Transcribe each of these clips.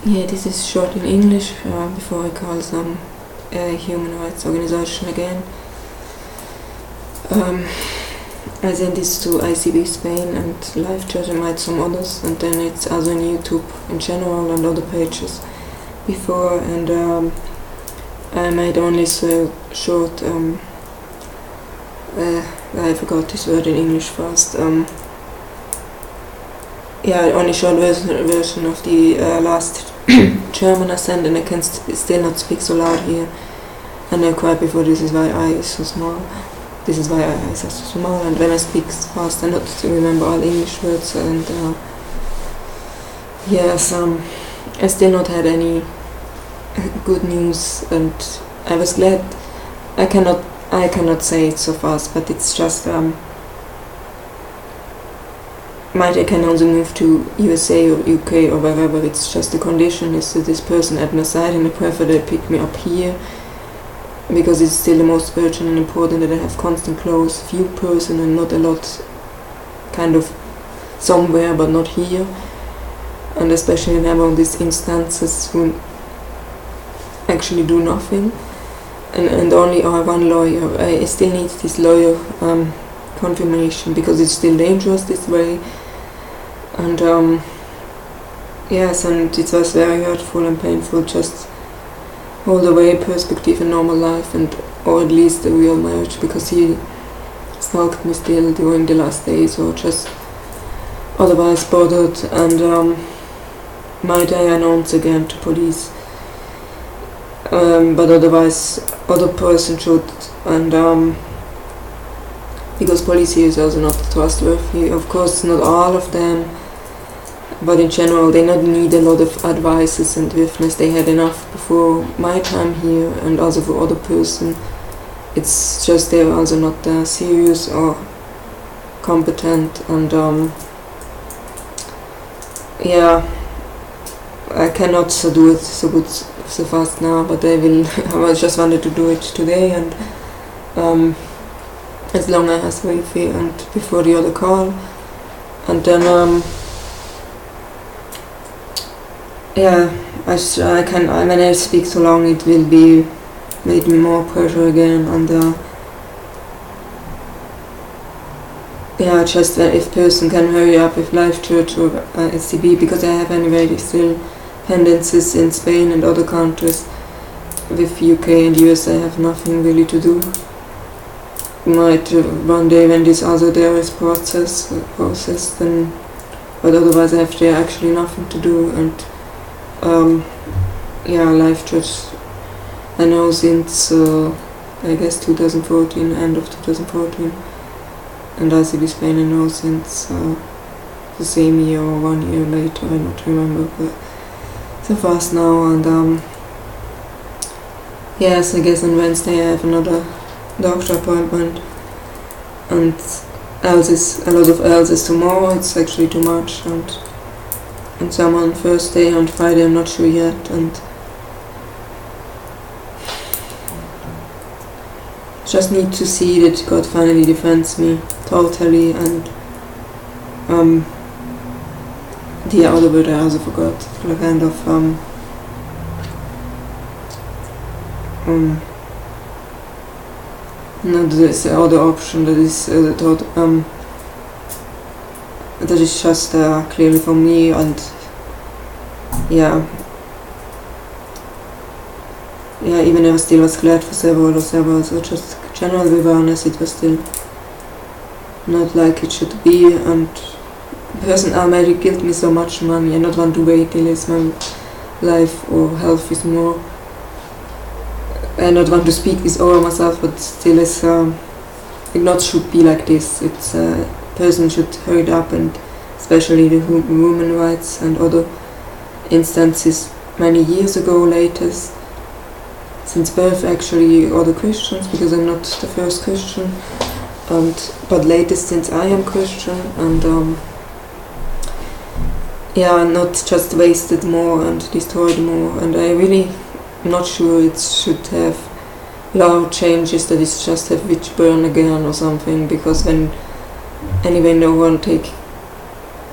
Yeah, this is short in English before I call some human rights organization again. I sent this to ICB Spain and Live Church and might some others, and then it's also on YouTube in general and other pages before, and I made only so short, I forgot this word in English fast, only short version of the last German I sent, and I can still not speak so loud here, and I cried before. This is why I is so small. This is why I is so small, and when I speak fast I not remember all English words, and I still not had any good news, and I was glad. I cannot say it so fast, but it's just might I can also move to USA or UK or wherever. It's just the condition is that this person at my side, and I prefer they pick me up here, because it's still the most urgent and important that I have constant close view person and not a lot kind of somewhere but not here, and especially never on these instances who actually do nothing, and only one lawyer. I still need this lawyer confirmation, because it's still dangerous this way, and yes, and it was very hurtful and painful, just all the way perspective in normal life, and or at least the real marriage, because he stalked me still during the last days, or just otherwise bothered, and might I announce again to police, but otherwise other person should, and because police here is also not trustworthy. Of course not all of them, but in general they not need a lot of advices and witness. They had enough before my time here, and also for other person. It's just they're also not serious or competent, and I cannot do it so good so fast now, but I will. I just wanted to do it today, and as long as I have Wi-Fi and before the other call, and then I can. When I speak so long, it will be made me more pressure again, and just if person can hurry up with Live Church or SCB, because I have anyway still pendencies in Spain and other countries. With UK and US I have nothing really to do. Might one day when this other there is process then, but otherwise I have there actually nothing to do, and Live Church I know since I guess 2014, end of 2014, and ICB Spain I know since the same year or 1 year later, I don't remember, but so fast now, and yes, I guess on Wednesday I have another doctor appointment, and a lot of else is tomorrow. It's actually too much, and some on Thursday, on Friday I'm not sure yet, and just need to see that God finally defends me totally, and the other word I also forgot, the kind of no, there's the other option that is that is just clearly for me, and even I still was glad for several, so just general awareness, it was still not like it should be, and the person already guilt me so much money. I not want to wait till my life or health is more. I not want to speak this over myself, but still it not should be like this. It's person should hurry up, and especially the human rights and other instances many years ago, latest, since birth actually, other Christians, because I'm not the first Christian, but latest since I am Christian, and not just wasted more and destroyed more, and I really not sure it should have law changes that it's just have witch burn again or something, because when anyway no one take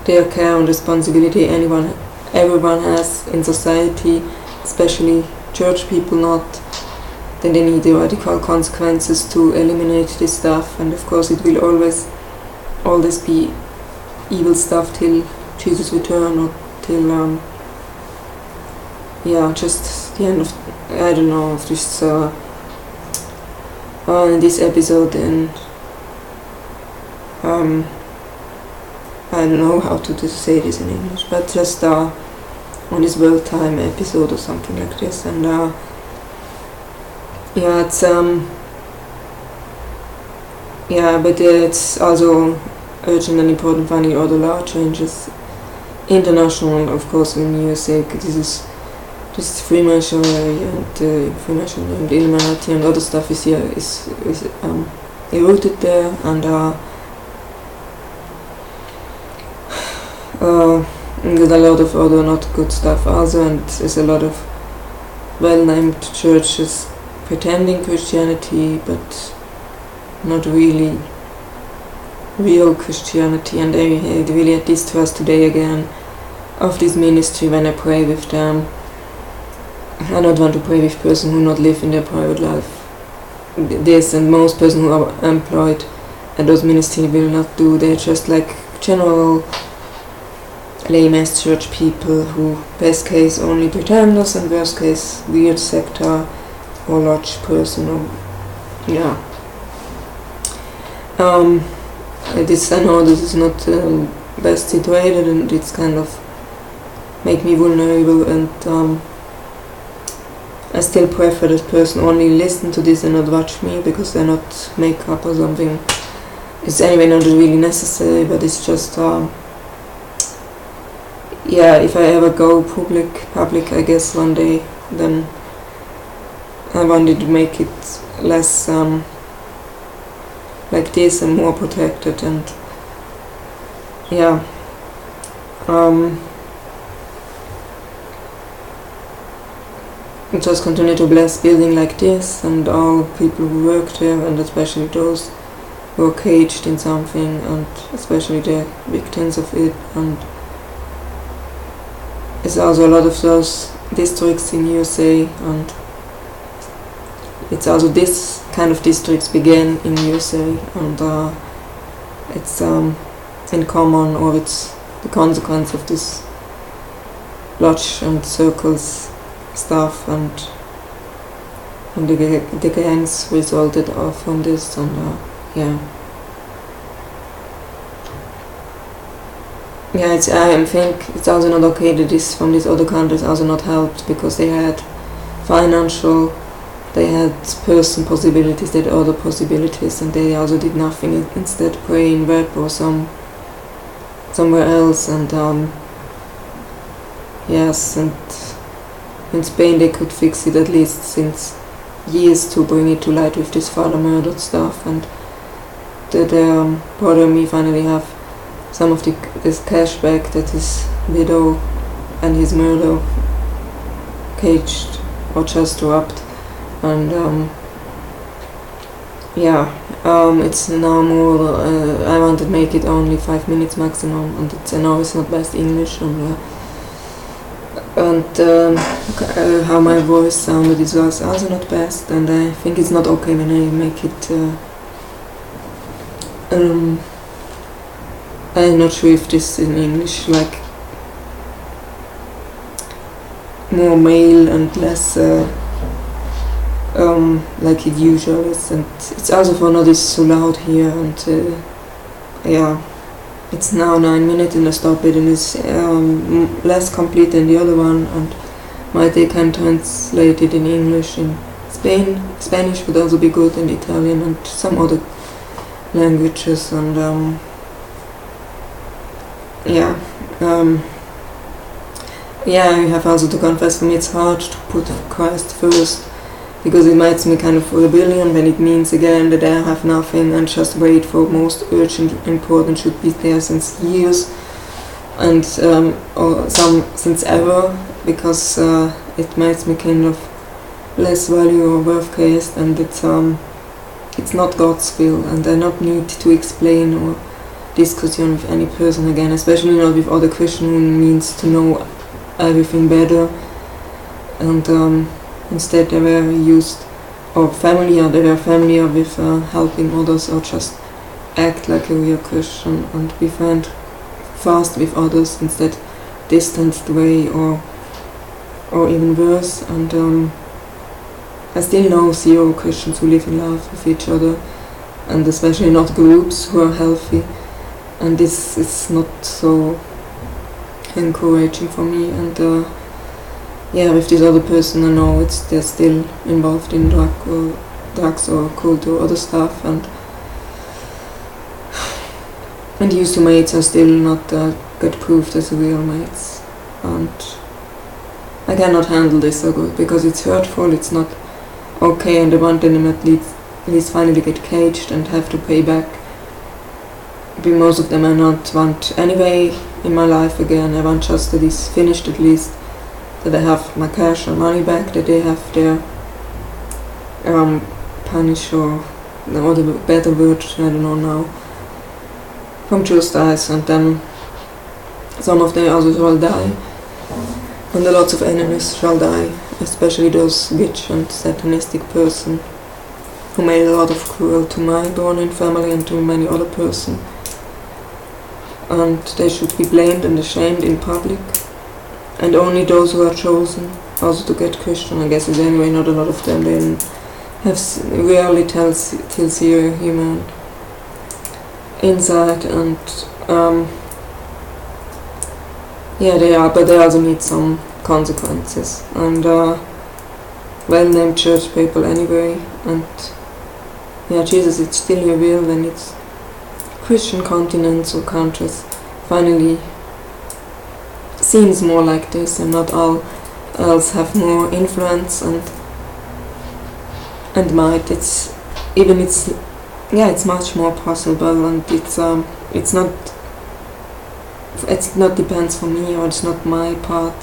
their care and responsibility, anyone everyone has in society, especially church people, not, then they need the radical consequences to eliminate this stuff. And of course it will always be evil stuff till Jesus return, or till just the end of, I don't know, of this in this episode. And I don't know how to say this in English, but just on this World Time episode or something like this. And it's but it's also urgent and important finding other law changes, international, of course. When you say this is just Freemasonry and Freemasonry and Illuminati and other stuff is rooted there, and there's a lot of other not good stuff also, and there's a lot of well-named churches pretending Christianity but not really real Christianity, and I really had this trust today again of this ministry when I pray with them. I don't want to pray with person who not live in their private life. This and most person who are employed at those ministry will not do. They're just like general lame-ass church people who best case only pretenders and worst case weird sector or lodge person, or I know this is not best situated, and it's kind of make me vulnerable, and I still prefer this person only listen to this and not watch me, because they're not makeup or something. It's anyway not really necessary, but it's just if I ever go public I guess one day, then I wanted to make it less like this and more protected, and just continue to bless building like this and all people who work there, and especially those who are caged in something, and especially the victims of it. And there's also a lot of those districts in USA, and it's also this kind of districts began in USA, and it's in common, or it's the consequence of this lodge and circles stuff, and the gangs resulted from this, and I think it's also not okay that this from these other countries also not helped, because they had financial, they had person possibilities, they had other possibilities, and they also did nothing, instead pray in web or somewhere else. And yes, and in Spain they could fix it at least since years to bring it to light with this father murdered stuff, and the brother and me finally have some of this cash back that his widow and his murder caged or just robbed. And it's now more, I want to make it only 5 minutes maximum, and I know it's not best English, and how my voice sounded is also not best, and I think it's not okay when I make it I'm not sure if this in English, like more male and less like it usually is, and it's also for not is so loud here, and it's now 9 minutes and I stop it, and it's less complete than the other one, and they can translate it in English, in Spanish would also be good, and Italian and some other languages, and you have also to confess, for me it's hard to put Christ first, because it makes me kind of rebellion when it means again that I have nothing and just wait for most urgent, important, should be there since years, and or some since ever, because it makes me kind of less value or worth case, and it's not God's will, and I not need to explain or discussion with any person again, especially not with other Christian, who means to know everything better, and instead they were used or they were familiar with helping others or just act like a real Christian and be friend fast with others instead distanced away or even worse. And I still know 0 Christians who live in love with each other, and especially not groups who are healthy, and this is not so encouraging for me. And with this other person I know they're still involved in drugs or cult or other stuff, and used to mates are still not get proved as real mates, and I cannot handle this so good because it's hurtful, it's not okay, and I want them at least finally get caged and have to pay back. But most of them I not want anyway in my life again. I want just that it's finished, at least that I have my cash or money back, that they have their punish or the better word, I don't know now, from justice, and then some of them also shall die, and a lot of enemies shall die, especially those witch and satanistic person who made a lot of cruel to my born-in family and to many other person, and they should be blamed and ashamed in public, and only those who are chosen also to get Christian, I guess is anyway not a lot of them, they have rarely till zero human inside, and they are, but they also need some consequences, and well-named church people anyway, and Jesus, it's still your will, and it's Christian continents or countries finally seems more like this, and not all else have more influence and might. It's much more possible, and it's not depends for me, or it's not my part.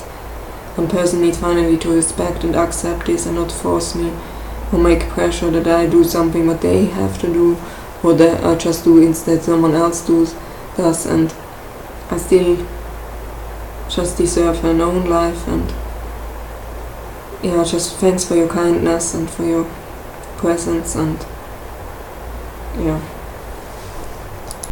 One person needs finally to respect and accept this and not force me or make pressure that I do something what they have to do, or that I just do instead someone else does, and I still just deserve an own life. And just thanks for your kindness and for your presence, and